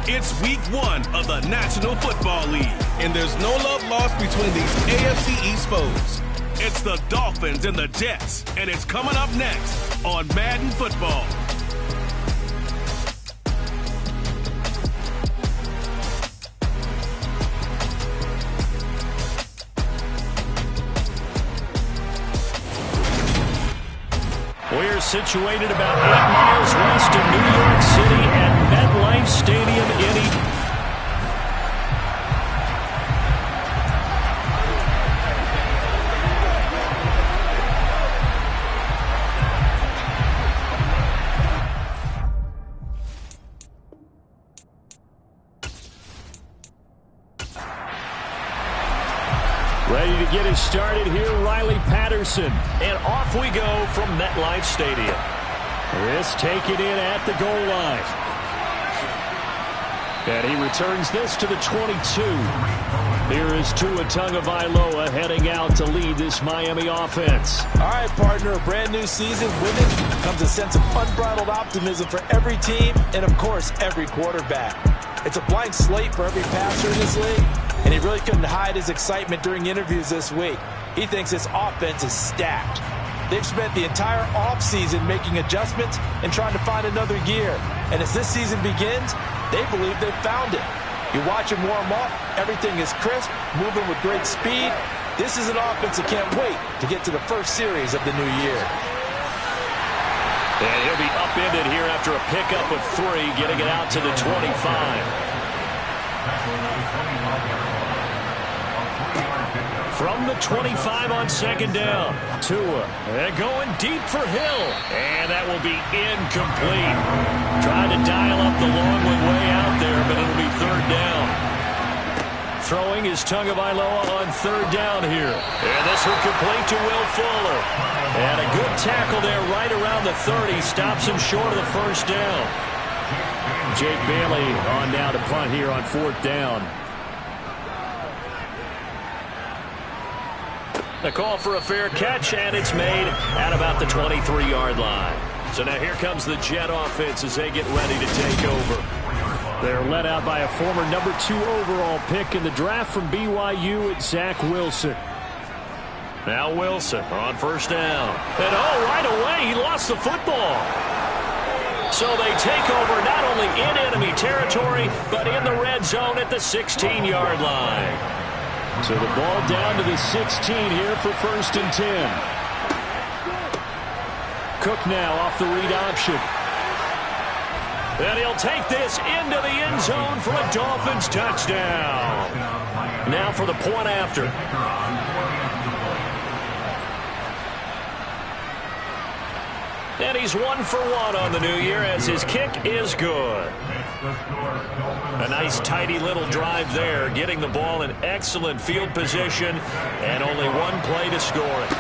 It's week 1 of the National Football League, and there's no love lost between these AFC East foes. It's the Dolphins and the Jets, and it's coming up next on Madden Football. We're situated about 8 miles west of New York City at MetLife Stadium in Ready to get it started here, Riley Patterson. And off we go from MetLife Stadium. This take it in at the goal line. And he returns this to the 22. Here is Tua Tagovailoa heading out to lead this Miami offense. All right, partner, a brand new season. With it comes a sense of unbridled optimism for every team and, of course, every quarterback. It's a blank slate for every passer in this league, and he really couldn't hide his excitement during interviews this week. He thinks his offense is stacked. They've spent the entire offseason making adjustments and trying to find another gear. And as this season begins, they believe they've found it. You watch him warm up, everything is crisp, moving with great speed. This is an offense that can't wait to get to the first series of the new year. And he'll be upended here after a pickup of 3, getting it out to the 25. From the 25 on second down, Tua, and going deep for Hill, and that will be incomplete. Trying to dial up the long way out there, but it'll be third down. Throwing is Tagovailoa on third down here, and this will complete to Will Fuller. And a good tackle there right around the 30, stops him short of the first down. Jake Bailey on now to punt here on fourth down. The call for a fair catch, and it's made at about the 23-yard line. So now here comes the Jet offense as they get ready to take over. They're led out by a former number 2 overall pick in the draft from BYU at Zach Wilson. Now Wilson on first down. And right away he lost the football. So they take over not only in enemy territory, but in the red zone at the 16-yard line. So the ball down to the 16 here for first and 10. Cook now off the read option. And he'll take this into the end zone for a Dolphins touchdown. Now for the point after. And he's 1 for 1 on the new year as his kick is good. A nice tidy little drive there, getting the ball in excellent field position and only 1 play to score it.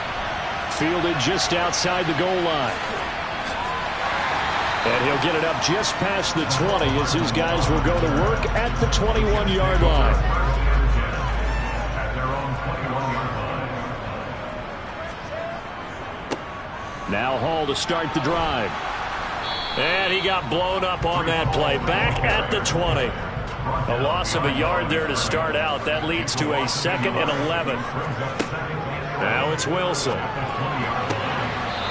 Fielded just outside the goal line. And he'll get it up just past the 20 as his guys will go to work at the 21-yard line. Now Hall to start the drive. And he got blown up on that play. Back at the 20. A loss of a yard there to start out. That leads to a 2nd and 11. Now it's Wilson.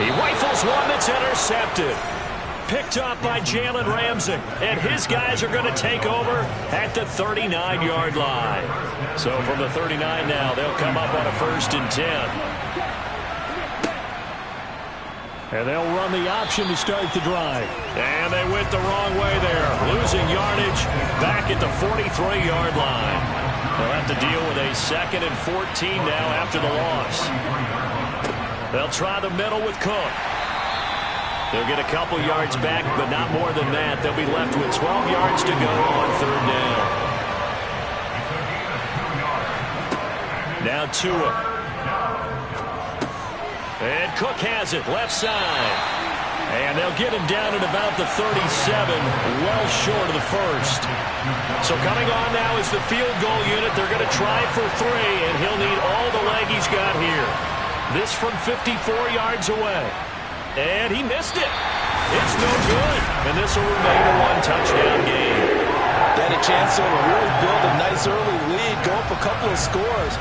He rifles one that's intercepted. Picked up by Jalen Ramsey. And his guys are going to take over at the 39-yard line. So from the 39 now, they'll come up on a 1st and 10. And they'll run the option to start the drive. And they went the wrong way there. Losing yardage back at the 43-yard line. They'll have to deal with a 2nd and 14 now after the loss. They'll try the middle with Cook. They'll get a couple yards back, but not more than that. They'll be left with 12 yards to go on third down. Now Tua. And Cook has it, left side. And they'll get him down at about the 37, well short of the first. So coming on now is the field goal unit. They're going to try for 3, and he'll need all the leg he's got here. This from 54 yards away. And he missed it. It's no good. And this will remain a one-touchdown game. They had a chance to really build a nice early lead, go up a couple of scores.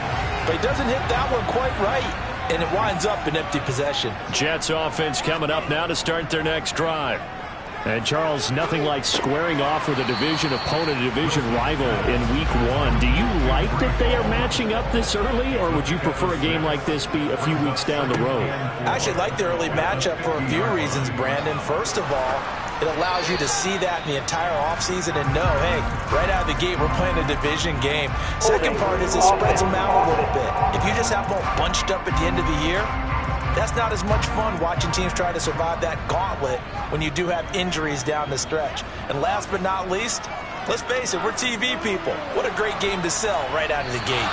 But he doesn't hit that one quite right, and it winds up an empty possession. Jets offense coming up now to start their next drive. And, Charles, nothing like squaring off with a division opponent, a division rival in Week 1. Do you like that they are matching up this early, or would you prefer a game like this be a few weeks down the road? I actually like the early matchup for a few reasons, Brandon. First of all, it allows you to see that in the entire offseason and know, hey, right out of the gate, we're playing a division game. Second part is it spreads them out a little bit. If you just have them all bunched up at the end of the year, that's not as much fun watching teams try to survive that gauntlet when you do have injuries down the stretch. And last but not least, let's face it, we're TV people. What a great game to sell right out of the gate.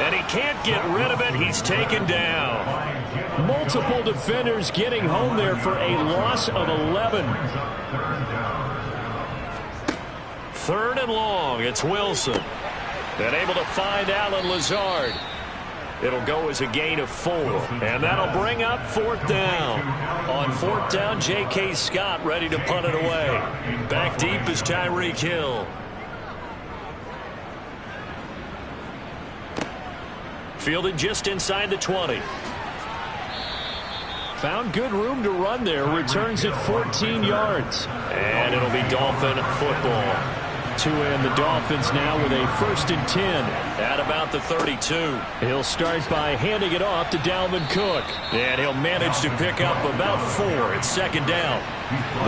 And he can't get rid of it. He's taken down. Multiple defenders getting home there for a loss of 11. 3rd and long. It's Wilson. Then able to find Allen Lazard. It'll go as a gain of 4. And that'll bring up 4th down. On 4th down, J.K. Scott ready to punt it away. Back deep is Tyreek Hill. Fielded just inside the 20. Found good room to run there. Returns at 14 yards. And it'll be Dolphin football. To end the Dolphins now with a 1st and 10 at about the 32. He'll start by handing it off to Dalvin Cook. And he'll manage to pick up about 4. It's 2nd down.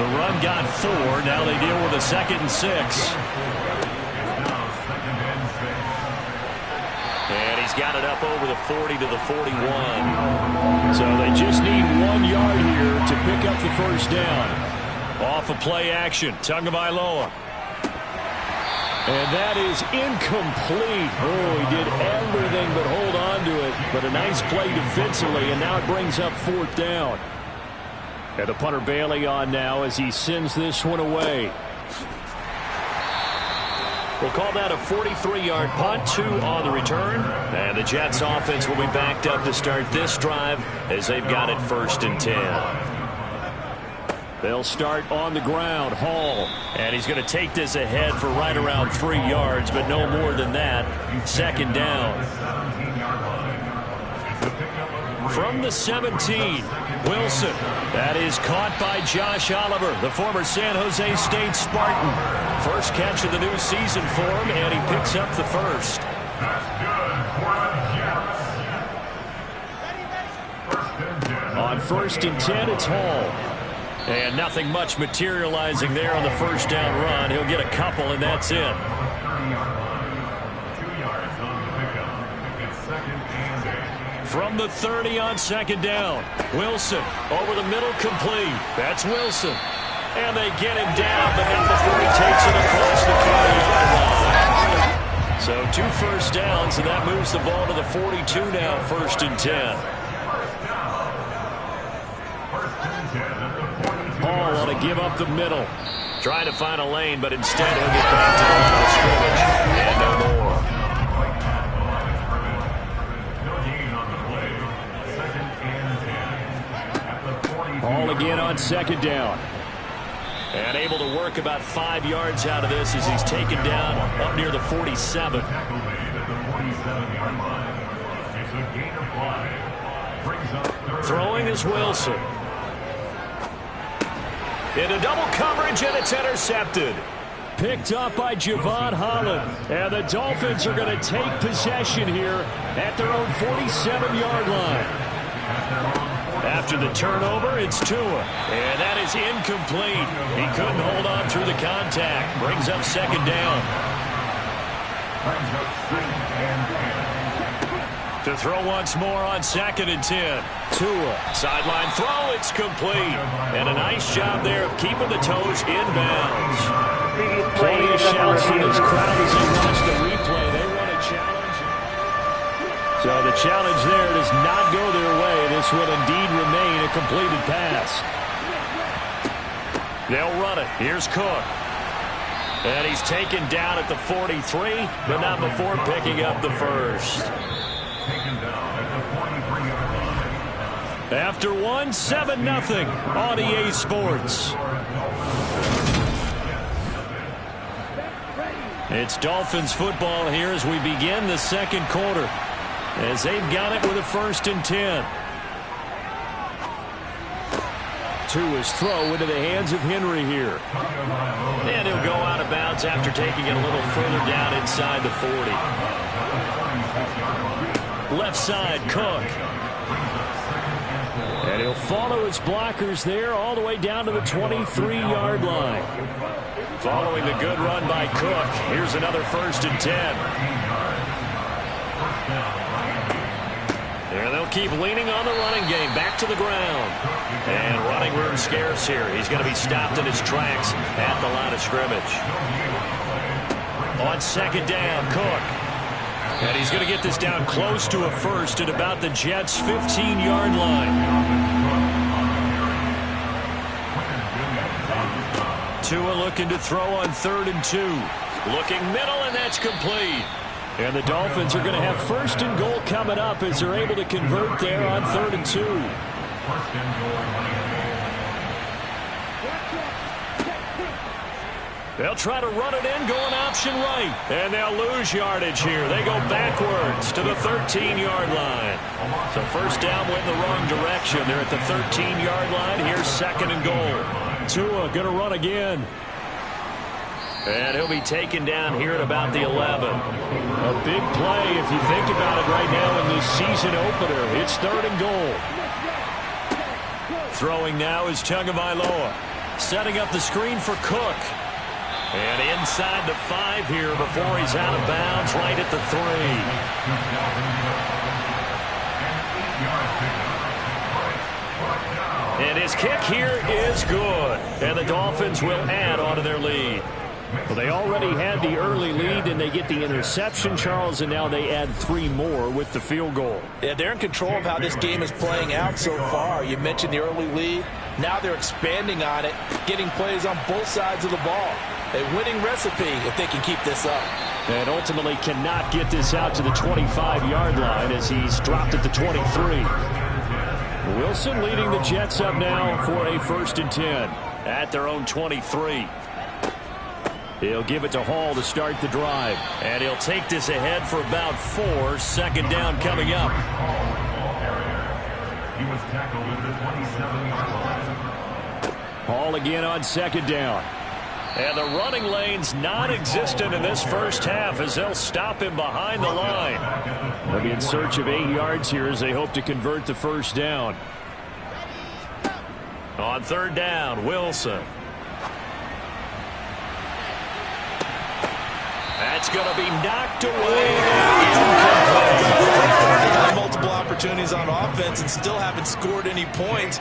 The run got 4. Now they deal with a 2nd and 6. And he's got it up over the 40 to the 41. So they just need 1 yard here to pick up the 1st down. Off of play action, Tagovailoa. And that is incomplete. Oh, he did everything but hold on to it. But a nice play defensively, and now it brings up 4th down. And the punter Bailey on now as he sends this one away. We'll call that a 43-yard punt, 2 on the return. And the Jets offense will be backed up to start this drive as they've got it 1st and 10. They'll start on the ground. Hall. And he's going to take this ahead for right around 3 yards, but no more than that. 2nd down. From the 17, Wilson. That is caught by Josh Oliver, the former San Jose State Spartan. First catch of the new season for him, and he picks up the 1st. On 1st and 10, it's Hall. And nothing much materializing there on the 1st down run. He'll get a couple, and that's it. From the 30 on 2nd down, Wilson over the middle, complete. That's Wilson. And they get him down, but not before he takes it across the 40-yard line. So 2 first downs, and that moves the ball to the 42 now, 1st and 10. Hall ought to give up the middle. Trying to find a lane, but instead he'll get back to the line of scrimmage. And no more. Hall again on 2nd down. And able to work about 5 yards out of this as he's taken down up near the 47. Throwing is Wilson. Into double coverage, and it's intercepted. Picked up by Javon Holland. And the Dolphins are going to take possession here at their own 47-yard line. After the turnover, it's Tua. And that is incomplete. He couldn't hold on through the contact. Brings up 2nd down. To throw once more on 2nd and 10. Tua. Sideline throw. It's complete. And a nice job there of keeping the toes inbounds. Plenty of shouts from this crowd as they watch the replay. They want a challenge. So the challenge there does not go their way. This will indeed remain a completed pass. They'll run it. Here's Cook. And he's taken down at the 43, but not before picking up the first. After one, 7-0 on EA Sports. It's Dolphins football here as we begin the second quarter, as they've got it with a 1st and 10. Tua's throw into the hands of Henry here. And he'll go out of bounds after taking it a little further down inside the 40. Left side, Cook. And he'll follow his blockers there all the way down to the 23-yard line. Following the good run by Cook, here's another 1st and 10. And they'll keep leaning on the running game. Back to the ground. And running room scarce here. He's going to be stopped in his tracks at the line of scrimmage. On 2nd down, Cook. And he's going to get this down close to a first at about the Jets' 15-yard line. Tua looking to throw on 3rd and 2. Looking middle, and that's complete. And the Dolphins are going to have 1st and goal coming up as they're able to convert there on 3rd and 2. They'll try to run it in, going option right. And they'll lose yardage here. They go backwards to the 13-yard line. So 1st down went in the wrong direction. They're at the 13-yard line. Here's 2nd and goal. Tua going to run again. And he'll be taken down here at about the 11. A big play if you think about it right now in this season opener. It's 3rd and goal. Throwing now is Tagovailoa. Setting up the screen for Cook. And inside the 5 here before he's out of bounds right at the 3. And his kick here is good. And the Dolphins will add on to their lead. Well, they already had the early lead, and they get the interception, Charles, and now they add 3 more with the field goal. Yeah, they're in control of how this game is playing out so far. You mentioned the early lead. Now they're expanding on it, getting plays on both sides of the ball. A winning recipe if they can keep this up. And ultimately cannot get this out to the 25-yard line as he's dropped at the 23. Wilson leading the Jets up now for a 1st and 10 at their own 23. He'll give it to Hall to start the drive. And he'll take this ahead for about 4. 2nd down coming up. He was tackled at the 27-yard line. Hall again on 2nd down. And the running lane's non-existent in this first half as they'll stop him behind the line. They'll be in search of 8 yards here as they hope to convert the 1st down. On 3rd down, Wilson. That's going to be knocked away. They had multiple opportunities on offense and still haven't scored any points.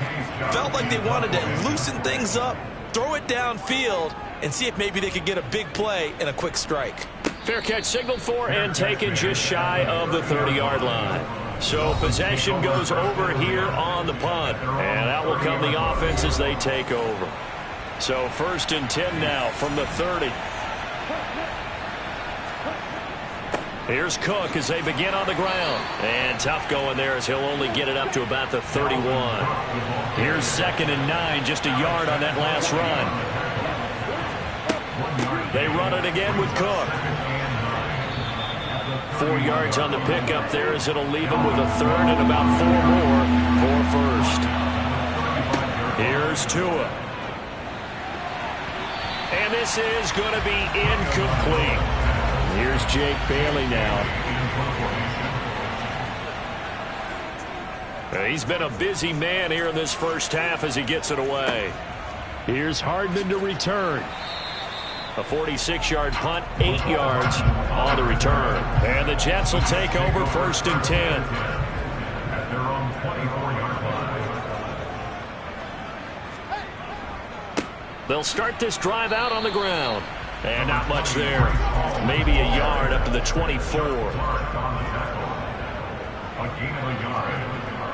Felt like they wanted to loosen things up, throw it downfield, and see if maybe they could get a big play and a quick strike. Fair catch signaled for and taken just shy of the 30-yard line. So possession goes over here on the punt. And out will come the offense as they take over. So 1st and 10 now from the 30. Here's Cook as they begin on the ground. And tough going there as he'll only get it up to about the 31. Here's 2nd and 9, just a yard on that last run. They run it again with Cook. 4 yards on the pickup there as it'll leave him with a 3rd and about 4 more for 1st. Here's Tua. And this is going to be incomplete. Here's Jake Bailey now. He's been a busy man here in this first half as he gets it away. Here's Hardman to return. A 46-yard punt, 8 yards on the return. And the Jets will take over 1st and 10. At their own 24-yard line. They'll start this drive out on the ground. And not much there. Maybe a yard up to the 24. A gain of a yard.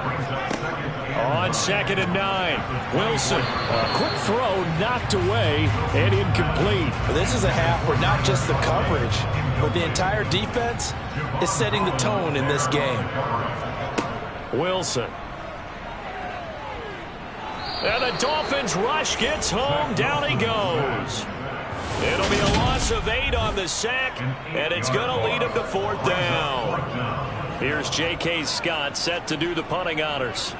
On 2nd and 9, Wilson. A quick throw knocked away and incomplete. This is a half where not just the coverage, but the entire defense is setting the tone in this game. Wilson. And the Dolphins rush gets home. Down he goes. It'll be a loss of 8 on the sack, and it's going to lead him to 4th down. Here's J.K. Scott set to do the punting honors.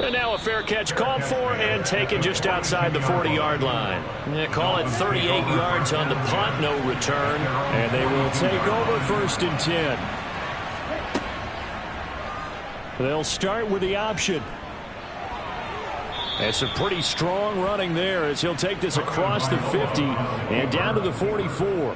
And now a fair catch called for and taken just outside the 40-yard line. They call it 38 yards on the punt, no return. And they will take over 1st and 10. They'll start with the option. It's a pretty strong running there as he'll take this across the 50 and down to the 44.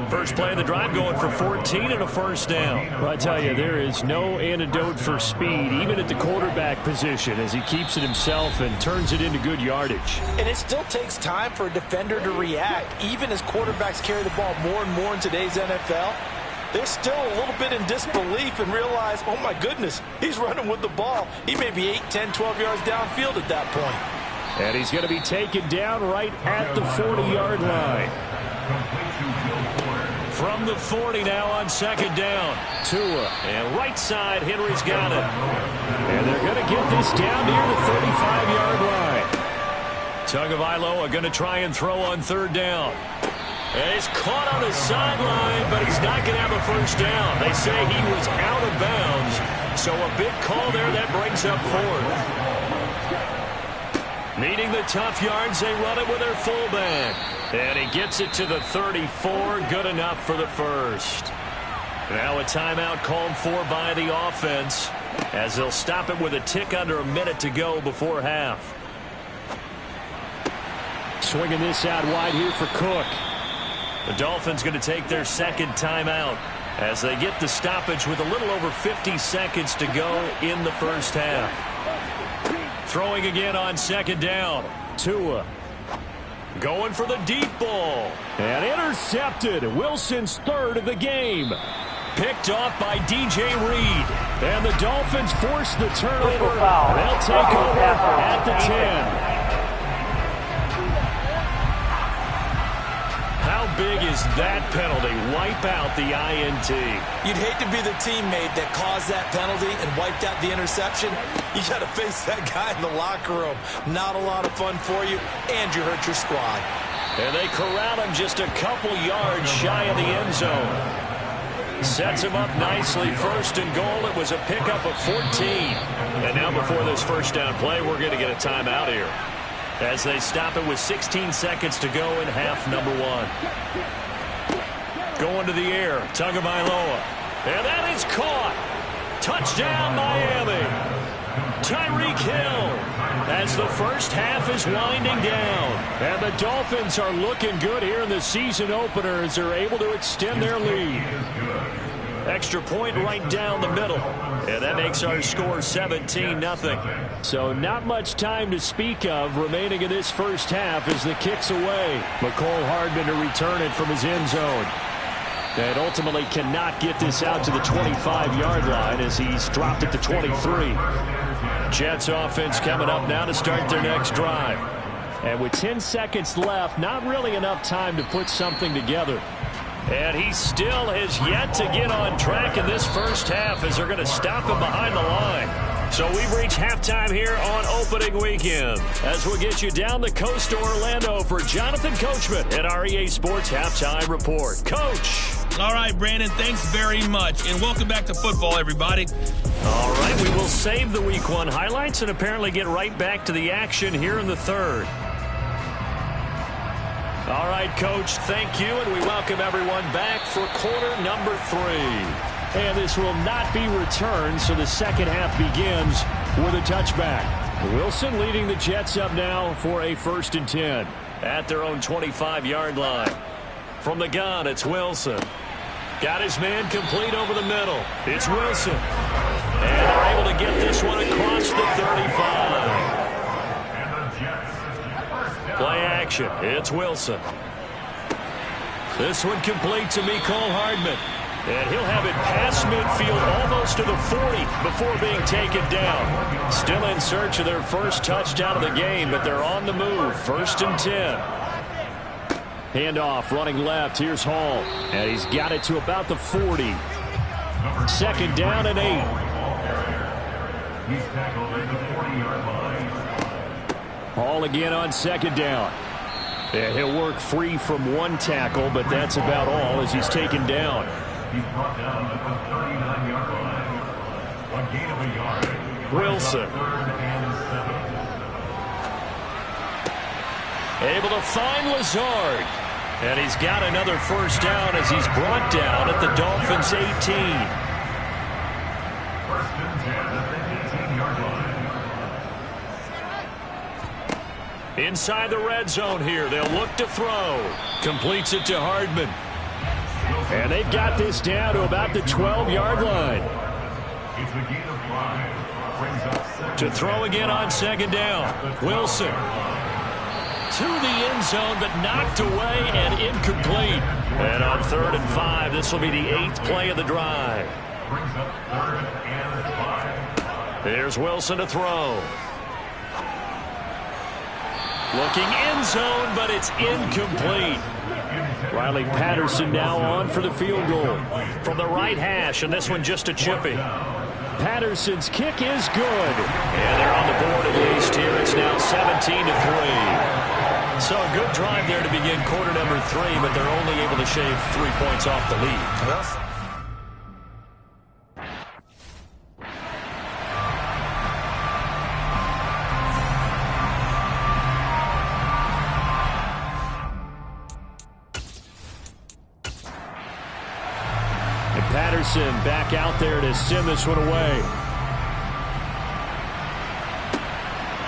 First play of the drive going for 14 and a 1st down. Well, I tell you, there is no antidote for speed, even at the quarterback position, as he keeps it himself and turns it into good yardage. And it still takes time for a defender to react, even as quarterbacks carry the ball more and more in today's NFL. They're still a little bit in disbelief and realize, oh my goodness, he's running with the ball. He may be 8, 10, 12 yards downfield at that point. And he's going to be taken down right at the 40-yard line. From the 40 now on 2nd down. Tua, and right side, Henry's got it. And they're going to get this down near the 35-yard line. Tagovailoa going to try and throw on 3rd down. And he's caught on the sideline, but he's not going to have a 1st down. They say he was out of bounds, so a big call there that brings up 4th. Needing the tough yards, they run it with their fullback. And he gets it to the 34, good enough for the 1st. Now a timeout called for by the offense, as they'll stop it with a tick under a minute to go before half. Swinging this out wide here for Cook. The Dolphins going to take their 2nd timeout as they get the stoppage with a little over 50 seconds to go in the 1st half. Throwing again on 2nd down. Tua going for the deep ball. And intercepted. Wilson's 3rd of the game. Picked off by DJ Reed. And the Dolphins force the turnover. They'll take over at the 10. How big is that penalty? Wipe out the INT. You'd hate to be the teammate that caused that penalty and wiped out the interception. You got to face that guy in the locker room. Not a lot of fun for you, and you hurt your squad. And they corral him just a couple yards shy of the end zone. Sets him up nicely. 1st and goal. It was a pickup of 14. And now before this 1st down play, we're going to get a timeout here, as they stop it with 16 seconds to go in half number 1. Going to the air, Tagovailoa. And that is caught. Touchdown, Miami. Tyreek Hill, as the 1st half is winding down. And the Dolphins are looking good here in the season opener as they're able to extend their lead. Extra point right down the middle. And that makes our score 17-0. So not much time to speak of remaining in this 1st half as the kick's away. McCole Hardman to return it from his end zone. And ultimately cannot get this out to the 25-yard line as he's dropped it to 23. Jets offense coming up now to start their next drive. And with 10 seconds left, not really enough time to put something together. And he still has yet to get on track in this 1st half as they're going to stop him behind the line. So we've reached halftime here on opening weekend, as we'll get you down the coast to Orlando for Jonathan Coachman at our EA Sports Halftime Report. Coach. All right, Brandon, thanks very much. And welcome back to football, everybody. All right, we will save the Week 1 highlights and apparently get right back to the action here in the 3rd. All right, Coach, thank you, and we welcome everyone back for quarter number 3. And this will not be returned, so the 2nd half begins with a touchback. Wilson leading the Jets up now for a 1st and 10 at their own 25-yard line. From the gun, it's Wilson. Got his man complete over the middle. It's Wilson. And they're able to get this one across the 35. Play action. It's Wilson. This one complete to Mecole Hardman. And he'll have it past midfield, almost to the 40, before being taken down. Still in search of their first touchdown of the game, but they're on the move. 1st and 10. Handoff, running left. Here's Hall. And he's got it to about the 40. 2nd down and 8. He's tackled at the 40-yard line. Hall again on 2nd down. And he'll work free from one tackle, but that's about all as he's taken down. He's brought down at the 39-yard line. A gain of a yard. Wilson. 3rd and 7. Able to find Lazard. And he's got another first down as he's brought down at the Dolphins' 18. 1st and 10 at the 18-yard line. Inside the red zone here. They'll look to throw. Completes it to Hardman. And they've got this down to about the 12-yard line. It's a gain of 5. Brings up 7. To throw again on 2nd down. Wilson. To the end zone, but knocked away and incomplete. And on 3rd and 5, this will be the 8th play of the drive. Brings up 3rd and 5. Here's Wilson to throw. Looking end zone, but it's incomplete. Riley Patterson now on for the field goal from the right hash, and this one just a chipping. Patterson's kick is good. And they're on the board at least here. It's now 17-3. So a good drive there to begin quarter number 3, but they're only able to shave 3 points off the lead. Patterson back out there to send this one away.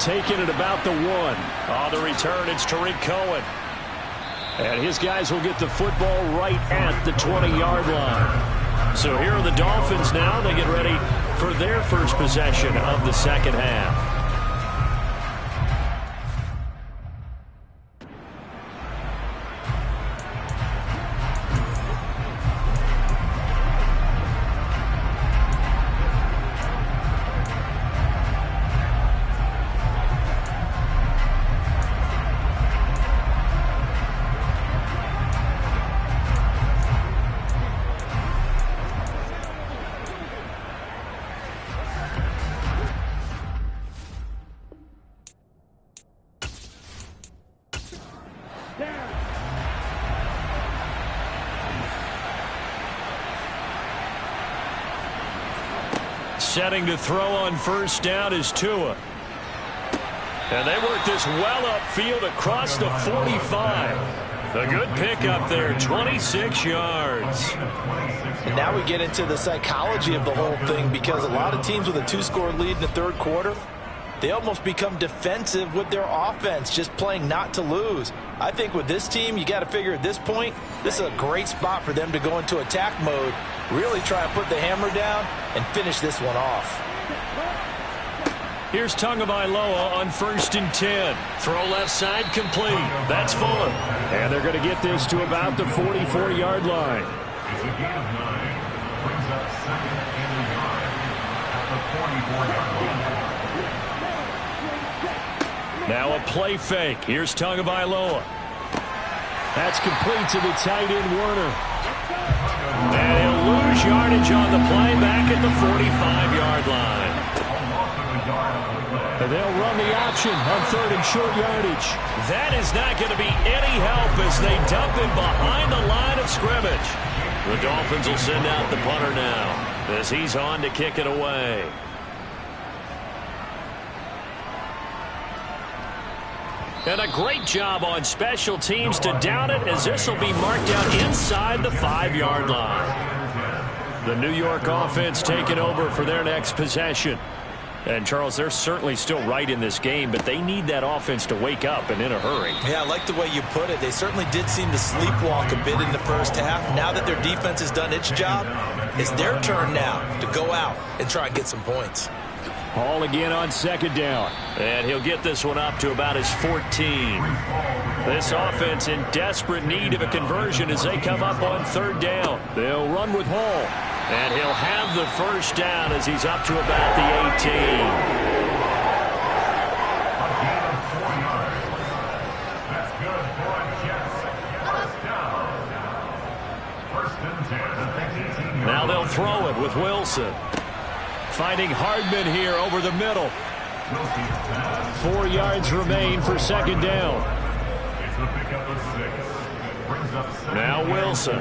Taking it about the 1. On the return, it's Tariq Cohen. And his guys will get the football right at the 20-yard line. So here are the Dolphins now. They get ready for their first possession of the second half. Setting to throw on 1st down is Tua. And they work this well upfield across the 45. A good pickup there, 26 yards. And now we get into the psychology of the whole thing, because a lot of teams with a 2-score lead in the 3rd quarter, they almost become defensive with their offense, just playing not to lose. I think with this team, you got to figure at this point, this is a great spot for them to go into attack mode, really try and put the hammer down and finish this one off. Here's Tagovailoa on 1st and 10. Throw left side complete. That's Fuller. And they're going to get this to about the 44-yard line. It's a gain of 9. Brings up 2nd and a yard at the 44-yard line. Now a play fake. Here's Tagovailoa. That's complete to the tight end, Werner. And he'll lose yardage on the play back at the 45-yard line. And they'll run the option on 3rd and short yardage. That is not going to be any help as they dump it behind the line of scrimmage. The Dolphins will send out the punter now as he's on to kick it away. And a great job on special teams to down it, as this will be marked out inside the 5-yard line. The New York offense taking over for their next possession. And, Charles, they're certainly still right in this game, but they need that offense to wake up and in a hurry. Yeah, I like the way you put it. They certainly did seem to sleepwalk a bit in the first half. Now that their defense has done its job, it's their turn now to go out and try and get some points. Hall again on second down. And he'll get this one up to about his 14. This offense in desperate need of a conversion as they come up on third down. They'll run with Hall. And he'll have the first down as he's up to about the 18. Now they'll throw it with Wilson. Finding Hardman here over the middle. 4 yards remain for second down. Now Wilson.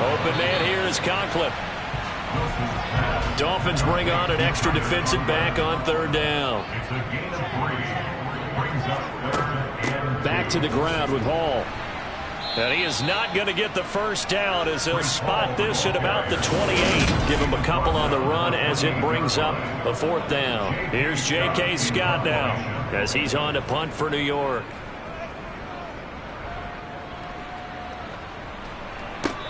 Open man here is Conklin. Dolphins bring on an extra defensive back on third down. Back to the ground with Hall. And he is not going to get the first down as he'll spot this at about the 28. Give him a couple on the run as it brings up a fourth down. Here's J.K. Scott now as he's on to punt for New York.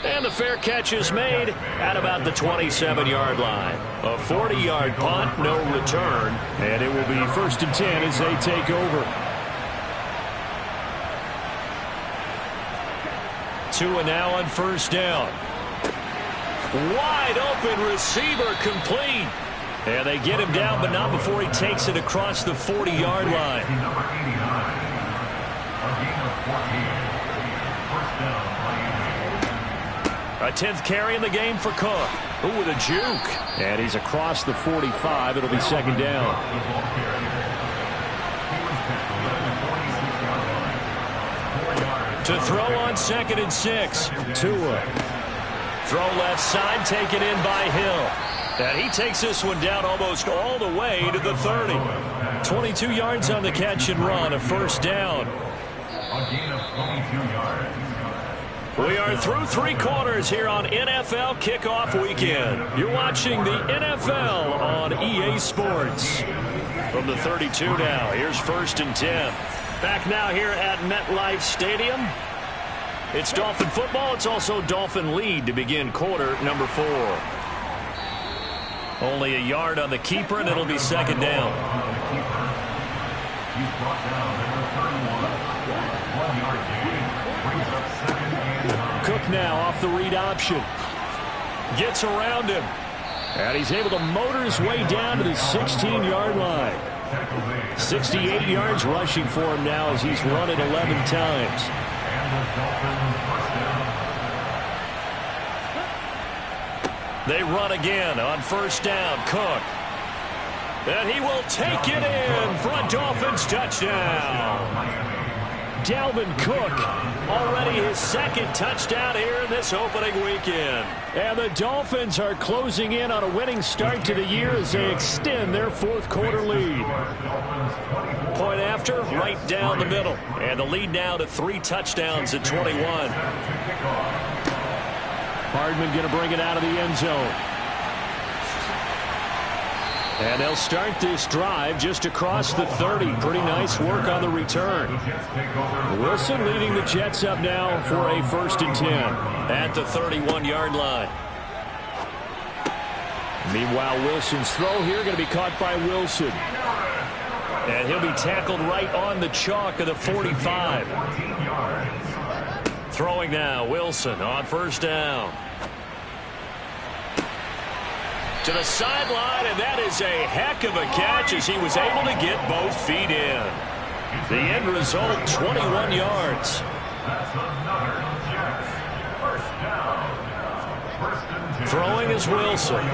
And the fair catch is made at about the 27-yard line. A 40-yard punt, no return. And it will be 1st and 10 as they take over. Tua now on first down. Wide open receiver complete. And they get him down, but not before he takes it across the 40-yard line. A 10th carry in the game for Cook. Ooh, with a juke. And he's across the 45. It'll be second down. To throw on 2nd and 6. Tua. Throw left side, taken in by Hill. And he takes this one down almost all the way to the 30. 22 yards on the catch and run, a first down. A gain of 22 yards. We are through 3 quarters here on NFL Kickoff Weekend. You're watching the NFL on EA Sports. From the 32 now, here's 1st and 10. Back now here at MetLife Stadium. It's Dolphin football. It's also Dolphin lead to begin quarter number 4. Only a yard on the keeper, and it'll be second down. Cook now off the read option. Gets around him. And he's able to motor his way down to the 16-yard line. 68 yards rushing for him now as he's run it 11 times. They run again on first down. Cook. And he will take it in for a Dolphins touchdown. Dalvin Cook, already his 2nd touchdown here in this opening weekend. And the Dolphins are closing in on a winning start to the year as they extend their 4th quarter lead. Point after, right down the middle. And the lead now to 3 touchdowns at 21. Hardman going to bring it out of the end zone. And they'll start this drive just across the 30. Pretty nice work on the return. Wilson leading the Jets up now for a 1st and 10 at the 31-yard line. Meanwhile, Wilson's throw here going to be caught by Wilson. And he'll be tackled right on the chalk of the 45. Throwing now, Wilson on first down. To the sideline, and that is a heck of a catch as he was able to get both feet in. The end result, 21 yards. Throwing is Wilson.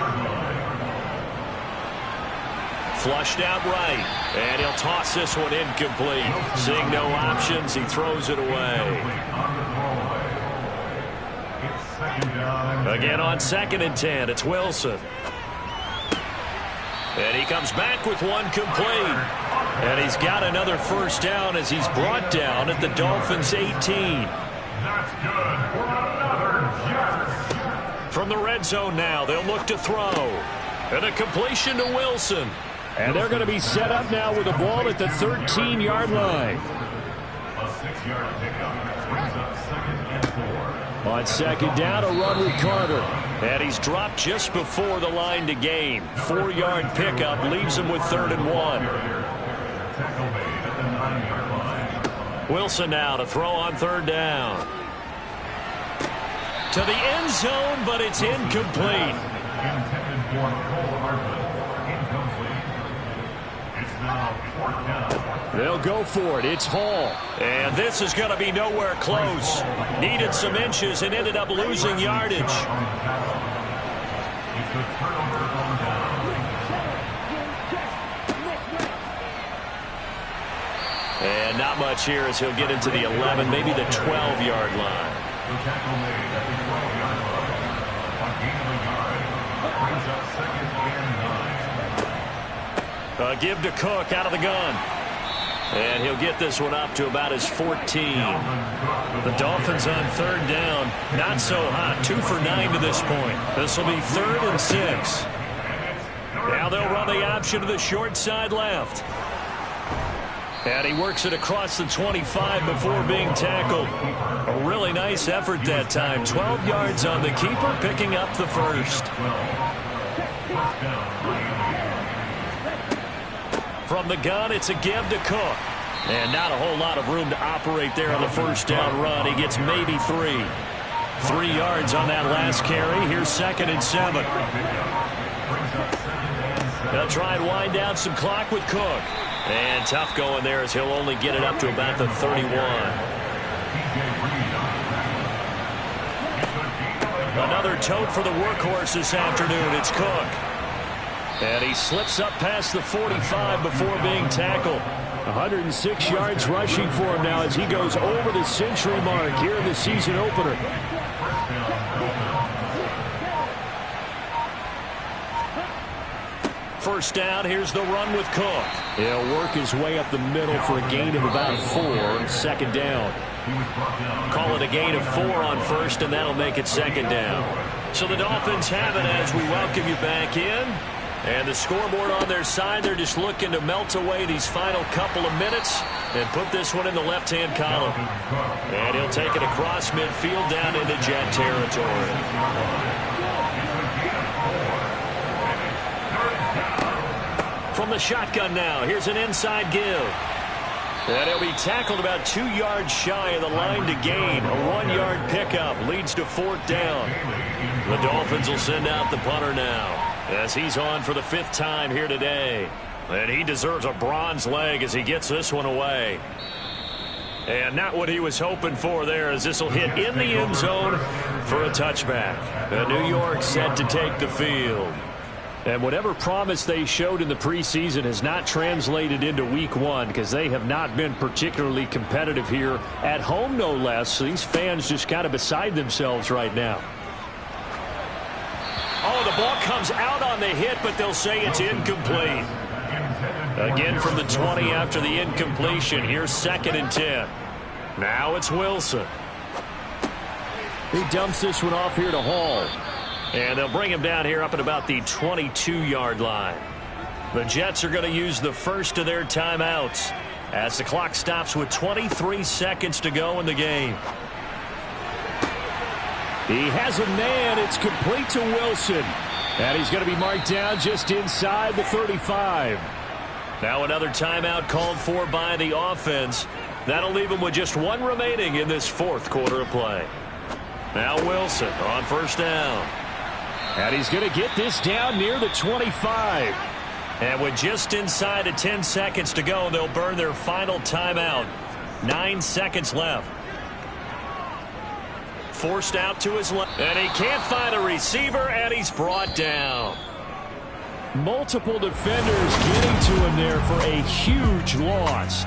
Flushed out right, and he'll toss this one incomplete. Seeing no options, he throws it away. Again on 2nd and 10, it's Wilson. And he comes back with one complete. And he's got another first down as he's brought down at the Dolphins' 18. That's good for another Jet. From the red zone now, they'll look to throw. And a completion to Wilson. And they're going to be set up now with the ball at the 13-yard line. A 6-yard pickup brings up 2nd and 4. On second down, a run with Carter. And he's dropped just before the line to gain. 4-yard pickup leaves him with 3rd and 1. Tackle made at the 9-yard line. Wilson now to throw on 3rd down. To the end zone, but it's incomplete. Intended for Cole Hartman. Incomplete. It's now 4th down. They'll go for it. It's Hall. And this is going to be nowhere close. Needed some inches and ended up losing yardage. It's the turnover on down. And not much here as he'll get into the 11, maybe the 12-yard line. The tackle made at the 12-yard line. A gain of a yard. Brings up 2nd and 9. A give to Cook out of the gun. And he'll get this one up to about his 14. The Dolphins on 3rd down. Not so hot. 2 for 9 to this point. This will be 3rd and 6. Now they'll run the option to the short side left. And he works it across the 25 before being tackled. A really nice effort that time. 12 yards on the keeper, picking up the first. From the gun, it's a give to Cook. And not a whole lot of room to operate there on the first down run. He gets maybe 3. 3 yards on that last carry. Here's 2nd and 7. They'll try and wind down some clock with Cook. And tough going there as he'll only get it up to about the 31. Another tote for the workhorse this afternoon. It's Cook. And he slips up past the 45 before being tackled. 106 yards rushing for him now as he goes over the century mark here in the season opener. First down, here's the run with Cook. He'll work his way up the middle for a gain of about 4. 2nd down. Call it a gain of 4 on first, and that'll make it 2nd down. So the Dolphins have it as we welcome you back in. And the scoreboard on their side, they're just looking to melt away these final couple of minutes and put this one in the left-hand column. And he'll take it across midfield down into Jet territory. From the shotgun now, here's an inside give. And he'll be tackled about 2 yards shy of the line to gain. A 1-yard pickup leads to 4th down. The Dolphins will send out the punter now as he's on for the 5th time here today. And he deserves a bronze leg as he gets this one away. And not what he was hoping for there as this will hit in the end zone for a touchback. New York set to take the field. And whatever promise they showed in the preseason has not translated into week 1 because they have not been particularly competitive here at home, no less. These fans just kind of beside themselves right now. Oh, the ball comes out on the hit, but they'll say it's incomplete. Again from the 20 after the incompletion. Here's 2nd and 10. Now it's Wilson. He dumps this one off here to Hall. And they'll bring him down here up at about the 22-yard line. The Jets are going to use the first of their timeouts as the clock stops with 23 seconds to go in the game. He has a man. It's complete to Wilson. And he's going to be marked down just inside the 35. Now another timeout called for by the offense. That'll leave him with just 1 remaining in this 4th quarter of play. Now Wilson on first down. And he's going to get this down near the 25. And with just inside of 10 seconds to go, they'll burn their final timeout. 9 seconds left. Forced out to his left. And he can't find a receiver, and he's brought down. Multiple defenders getting to him there for a huge loss.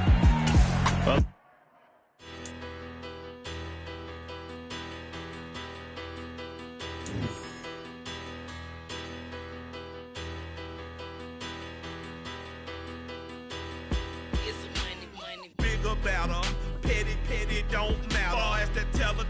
Bigger, better,